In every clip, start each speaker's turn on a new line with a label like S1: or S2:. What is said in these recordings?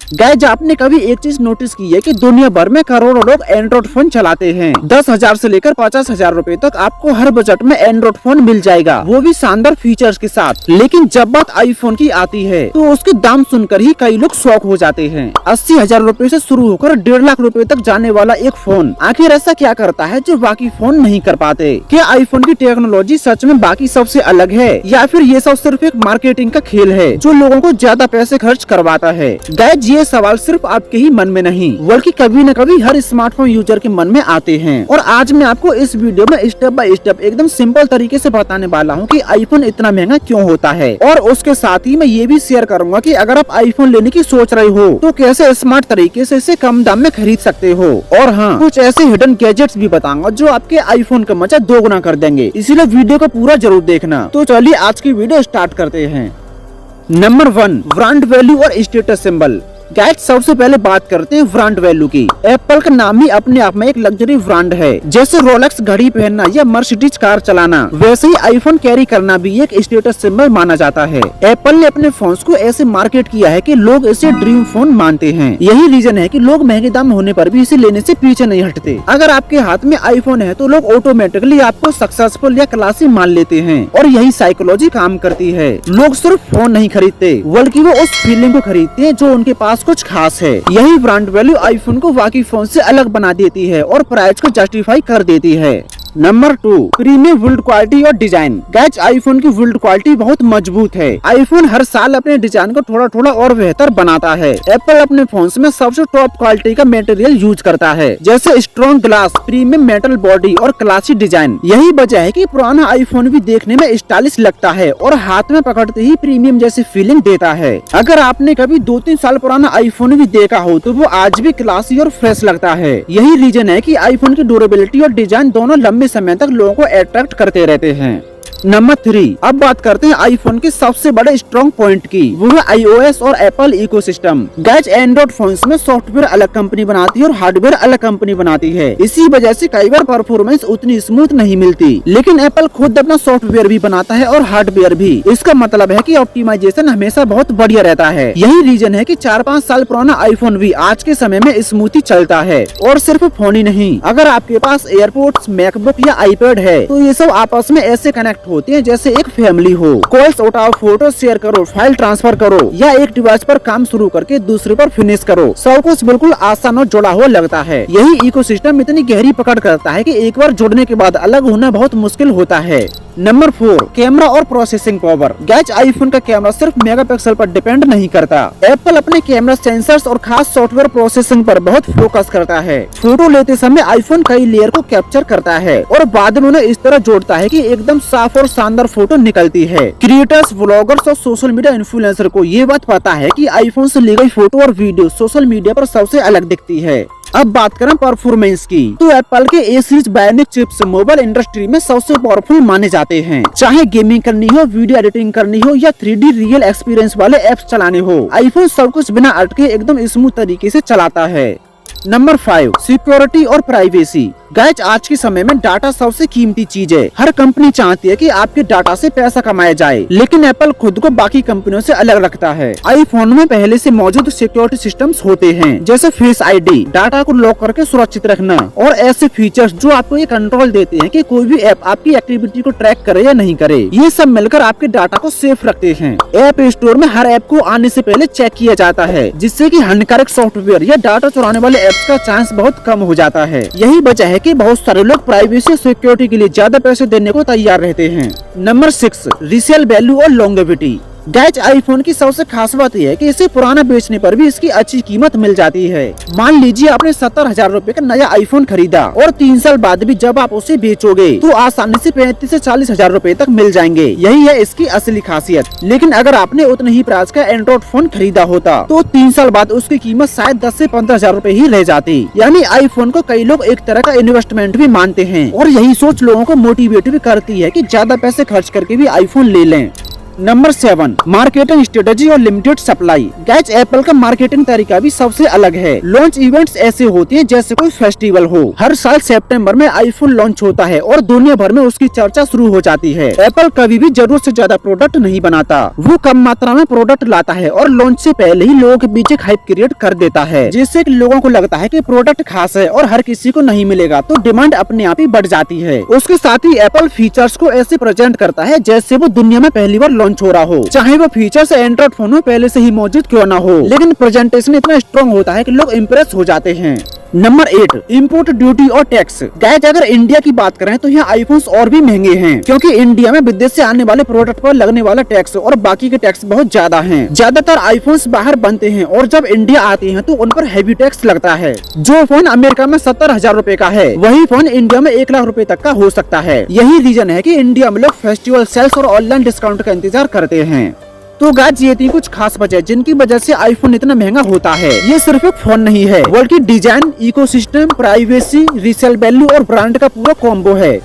S1: Guys आपने कभी एक चीज नोटिस की है कि दुनिया भर में करोड़ों लोग एंड्रॉइड फोन चलाते हैं। 10,000 से लेकर 50,000 रूपए तक आपको हर बजट में एंड्रॉइड फोन मिल जाएगा, वो भी शानदार फीचर्स के साथ। लेकिन जब बात आईफोन की आती है तो उसके दाम सुनकर ही कई लोग शॉक हो जाते हैं। 80,000 रूपए से शुरू होकर 1.5 लाख रूपए तक जाने वाला एक फोन आखिर ऐसा क्या करता है जो बाकी फोन नहीं कर पाते? क्या आईफोन की टेक्नोलॉजी सच में बाकी सबसे अलग है या फिर ये सब सिर्फ एक मार्केटिंग का खेल है जो लोगों को ज्यादा पैसे खर्च करवाता है? गाइज ये सवाल सिर्फ आपके ही मन में नहीं बल्कि कभी न कभी हर स्मार्टफोन यूजर के मन में आते हैं। और आज मैं आपको इस वीडियो में स्टेप बाय स्टेप एकदम सिंपल तरीके से बताने वाला हूँ कि आईफोन इतना महंगा क्यों होता है। और उसके साथ ही मैं ये भी शेयर करूंगा कि अगर आप आईफोन लेने की सोच रहे हो तो कैसे स्मार्ट तरीके से इसे कम दाम में खरीद सकते हो। और हाँ, कुछ ऐसे हिडन गैजेट्स भी बताऊंगा जो आपके आईफोन का मजा दोगुना कर देंगे, इसीलिए वीडियो को पूरा जरूर देखना। तो चलिए आज की वीडियो स्टार्ट करते हैं। नंबर 1, ब्रांड वैल्यू और स्टेटस सिंबल। गाइस सबसे पहले बात करते हैं ब्रांड वैल्यू की। एप्पल का नाम ही अपने आप में एक लग्जरी ब्रांड है। जैसे रोलेक्स घड़ी पहनना या मर्सिडीज कार चलाना, वैसे ही आईफोन कैरी करना भी एक स्टेटस सिंबल माना जाता है। एप्पल ने अपने फोन्स को ऐसे मार्केट किया है कि लोग इसे ड्रीम फोन मानते हैं। यही रीजन है कि लोग महंगे दाम होने पर भी इसे लेने से पीछे नहीं हटते। अगर आपके हाथ में आईफोन है तो लोग ऑटोमेटिकली आपको सक्सेसफुल या क्लासी मान लेते हैं। और यही साइकोलॉजी काम करती है। लोग सिर्फ फोन नहीं खरीदते बल्कि वो उस फीलिंग को खरीदते हैं जो उनके पास कुछ खास है। यही ब्रांड वैल्यू आईफोन को बाकी फोन से अलग बना देती है और प्राइस को जस्टिफाई कर देती है। नंबर 2, प्रीमियम बिल्ड क्वालिटी और डिजाइन। गाइस आईफोन की बिल्ड क्वालिटी बहुत मजबूत है। आईफोन हर साल अपने डिजाइन को थोड़ा थोड़ा और बेहतर बनाता है। एप्पल अपने फोन्स में सबसे टॉप क्वालिटी का मटेरियल यूज करता है, जैसे strong glass, premium metal body और क्लासी डिजाइन। यही वजह है कि पुराना आईफोन भी देखने में स्टाइलिश लगता है और हाथ में पकड़ते ही प्रीमियम जैसी फीलिंग देता है। अगर आपने कभी 2-3 साल पुराना आईफोन भी देखा हो तो वो आज भी क्लासी और फ्रेश लगता है। यही रीजन है कि आईफोन की ड्यूरेबिलिटी और डिजाइन दोनों लंबे समय तक लोगों को अट्रैक्ट करते रहते हैं। नंबर 3, अब बात करते हैं आईफोन के सबसे बड़े स्ट्रॉन्ग पॉइंट की, वो है iOS और Apple ecosystem. Guys Android phones में सॉफ्टवेयर अलग कंपनी बनाती है और हार्डवेयर अलग कंपनी बनाती है। इसी वजह से कई बार परफॉर्मेंस उतनी स्मूथ नहीं मिलती। लेकिन एप्पल खुद अपना सॉफ्टवेयर भी बनाता है और हार्डवेयर भी। इसका मतलब है कि ऑप्टिमाइजेशन हमेशा बहुत बढ़िया रहता है। यही रीजन है कि 4-5 साल पुराना आईफोन भी आज के समय में स्मूथली चलता है। और सिर्फ फोन ही नहीं, अगर आपके पास एयरपोर्ट्स, मैकबुक या आईपैड है तो ये सब आपस में ऐसे कनेक्ट होते हैं जैसे एक फैमिली हो। कॉल्स उठाओ, फोटो शेयर करो, फाइल ट्रांसफर करो या एक डिवाइस पर काम शुरू करके दूसरे पर फिनिश करो, सब कुछ बिल्कुल आसान और जुड़ा हुआ लगता है। यही इकोसिस्टम इतनी गहरी पकड़ करता है कि एक बार जुड़ने के बाद अलग होना बहुत मुश्किल होता है। नंबर 4, कैमरा और प्रोसेसिंग पावर। गाइस आईफोन का कैमरा सिर्फ मेगापिक्सल पर डिपेंड नहीं करता। एप्पल अपने कैमरा सेंसर्स और खास सॉफ्टवेयर प्रोसेसिंग पर बहुत फोकस करता है। फोटो लेते समय आईफोन कई लेयर को कैप्चर करता है और बाद में उन्हें इस तरह जोड़ता है कि एकदम साफ और शानदार फोटो निकलती है। क्रिएटर्स, व्लॉगर्स और सोशल मीडिया इन्फ्लुएंसर को ये बात पता है कि आईफोन से ली गई फोटो और वीडियो सोशल मीडिया पर सबसे अलग दिखती है। अब बात करें परफॉर्मेंस की, तो एप्पल के A series bionic chips mobile industry में सबसे पावरफुल माने जाते हैं। चाहे गेमिंग करनी हो, वीडियो एडिटिंग करनी हो या 3D रियल एक्सपीरियंस वाले एप्स चलाने हो, आईफोन सब कुछ बिना अटके एकदम स्मूथ तरीके से चलाता है। नंबर 5, सिक्योरिटी और प्राइवेसी। गाइस आज के समय में डाटा सबसे कीमती चीज है। हर कंपनी चाहती है कि आपके डाटा से पैसा कमाया जाए, लेकिन एप्पल खुद को बाकी कंपनियों से अलग रखता है। आईफोन में पहले से मौजूद सिक्योरिटी सिस्टम्स होते हैं, जैसे फेस आईडी, डाटा को लॉक करके सुरक्षित रखना और ऐसे फीचर्स जो आपको ये कंट्रोल देते हैं कि कोई भी ऐप आपकी एक्टिविटी को ट्रैक करे या नहीं करे। ये सब मिलकर आपके डाटा को सेफ रखते हैं। ऐप स्टोर में हर ऐप को आने से पहले चेक किया जाता है, जिससे कि हानिकारक सॉफ्टवेयर या डाटा चुराने वाले ऐप्स का चांस बहुत कम हो जाता है। यही वजह है कि बहुत सारे लोग प्राइवेसी और सिक्योरिटी के लिए ज्यादा पैसे देने को तैयार रहते हैं। नंबर 6, रीसेल वैल्यू और लॉन्गेविटी। गाइस आईफोन की सबसे खास बात यह है कि इसे पुराना बेचने पर भी इसकी अच्छी कीमत मिल जाती है। मान लीजिए आपने 70,000 रूपए का नया आईफोन खरीदा और 3 साल बाद भी जब आप उसे बेचोगे तो आसानी से 35 से 40,000 रूपए तक मिल जाएंगे। यही है इसकी असली खासियत। लेकिन अगर आपने उतने ही प्राइस का एंड्रॉइड फोन खरीदा होता तो 3 साल बाद उसकी कीमत शायद 10 से 15,000 रूपए ही रह जाती। यानी आईफोन को कई लोग एक तरह का इन्वेस्टमेंट भी मानते हैं और यही सोच लोगों को मोटिवेट भी करती है कि ज्यादा पैसे खर्च करके भी आईफोन ले लें। नंबर 7, मार्केटिंग स्ट्रेटेजी और लिमिटेड सप्लाई। गाइस एप्पल का मार्केटिंग तरीका भी सबसे अलग है। लॉन्च इवेंट्स ऐसे होते हैं जैसे कोई फेस्टिवल हो। हर साल सितंबर में आईफोन लॉन्च होता है और दुनिया भर में उसकी चर्चा शुरू हो जाती है। एप्पल कभी भी जरूरत से ज्यादा प्रोडक्ट नहीं बनाता, वो कम मात्रा में प्रोडक्ट लाता है और लॉन्च से पहले ही लोगों के बीच एक हाइप क्रिएट कर देता है, जिससे कि लोगों को लगता है कि प्रोडक्ट खास है और हर किसी को नहीं मिलेगा, तो डिमांड अपने आप ही बढ़ जाती है। उसके साथ ही एप्पल फीचर्स को ऐसे प्रेजेंट करता है जैसे वो दुनिया में पहली बार लॉन्च हो रहा हो, चाहे वो फीचर्स एंड्रॉइड फोन में पहले से ही मौजूद क्यों न हो, लेकिन प्रेजेंटेशन इतना स्ट्रॉन्ग होता है कि लोग इम्प्रेस हो जाते हैं। नंबर 8, इम्पोर्ट ड्यूटी और टैक्स। गाइस अगर इंडिया की बात करें तो यहाँ आईफोन्स और भी महंगे हैं, क्योंकि इंडिया में विदेश से आने वाले प्रोडक्ट पर लगने वाला टैक्स और बाकी के टैक्स बहुत ज्यादा हैं। ज्यादातर आईफोन्स बाहर बनते हैं और जब इंडिया आते हैं तो उन पर हैवी टैक्स लगता है। जो फोन अमेरिका में 70,000 रूपए का है, वही फोन इंडिया में 1 लाख रूपए तक का हो सकता है। यही रीजन है कि इंडिया में लोग फेस्टिवल सेल्स और ऑनलाइन डिस्काउंट का इंतजार करते हैं। तो गाइस ये थी कुछ खास वजह जिनकी वजह से आईफोन इतना महंगा होता है। ये सिर्फ एक फोन नहीं है, बल्कि design, ecosystem, privacy, resale value और ब्रांड का पूरा कॉम्बो है।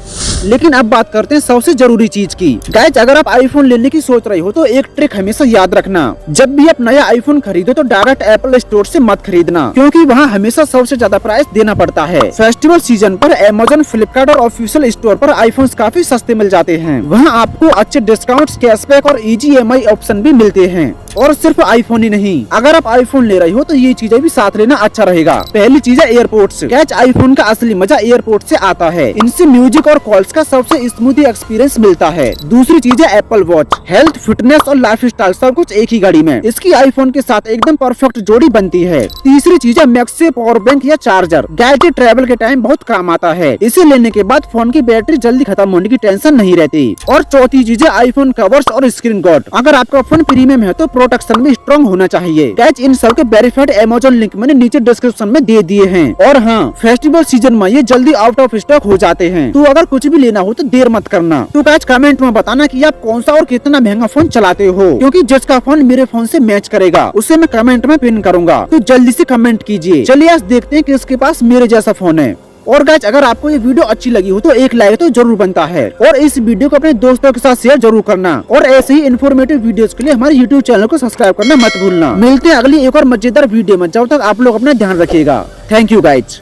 S1: लेकिन अब बात करते हैं सबसे जरूरी चीज की। गाइस अगर आप आईफोन लेने की सोच रहे हो तो एक ट्रिक हमेशा याद रखना, जब भी आप नया आईफोन खरीदो तो डायरेक्ट एप्पल स्टोर से मत खरीदना, क्योंकि वहाँ हमेशा सबसे ज्यादा प्राइस देना पड़ता है। फेस्टिवल सीजन पर अमेज़न, फ्लिपकार्ट और ऑफिशियल स्टोर पर आईफोन काफी सस्ते मिल जाते हैं। वहाँ आपको अच्छे डिस्काउंट, कैशबैक और इजी EMI ऑप्शन भी मिलते हैं। और सिर्फ आईफोन ही नहीं, अगर आप आईफोन ले रही हो तो ये चीजें भी साथ लेना अच्छा रहेगा। पहली चीज है एयरपोर्ट्स। गाइस आईफोन का असली मजा एयरपोर्ट से आता है। इनसे म्यूजिक और कॉल्स का सबसे स्मूथी एक्सपीरियंस मिलता है। दूसरी चीज है एप्पल वॉच। हेल्थ, फिटनेस और लाइफस्टाइल सब कुछ एक ही गाड़ी में। इसकी आईफोन के साथ एकदम परफेक्ट जोड़ी बनती है। तीसरी चीज है मैक्से पावर बैंक या चार्जर। गाइस ट्रैवल के टाइम बहुत काम आता है। इसे लेने के बाद फोन की बैटरी जल्दी खत्म होने की टेंशन नहीं रहती। और चौथी चीज है आईफोन कवर्स और स्क्रीन गार्ड। अगर आपका फोन प्रीमियम है तो प्रोटेक्शन भी स्ट्रॉन्ग होना चाहिए। गाइस इन सब के वेरीफाइड अमेज़न लिंक मैंने नीचे डिस्क्रिप्शन में दे दिए हैं। और हाँ, फेस्टिवल सीजन में ये जल्दी आउट ऑफ स्टॉक हो जाते हैं, तो अगर कुछ भी लेना हो तो देर मत करना। तो गाइस कमेंट में बताना कि आप कौन सा और कितना महंगा फोन चलाते हो, क्योंकि जिसका फोन मेरे फोन से मैच करेगा उसे मैं कमेंट में पिन करूंगा। तो जल्दी से कमेंट कीजिए। चलिए आज देखते हैं किसके पास मेरे जैसा फोन है। और गाइस अगर आपको ये वीडियो अच्छी लगी हो तो एक लाइक तो जरूर बनता है, और इस वीडियो को अपने दोस्तों के साथ शेयर जरूर करना। और ऐसे ही इन्फॉर्मेटिव वीडियोस के लिए हमारे YouTube चैनल को सब्सक्राइब करना मत भूलना। मिलते हैं अगली एक और मजेदार वीडियो में, जब तक आप लोग अपना ध्यान रखिएगा। Thank you guys.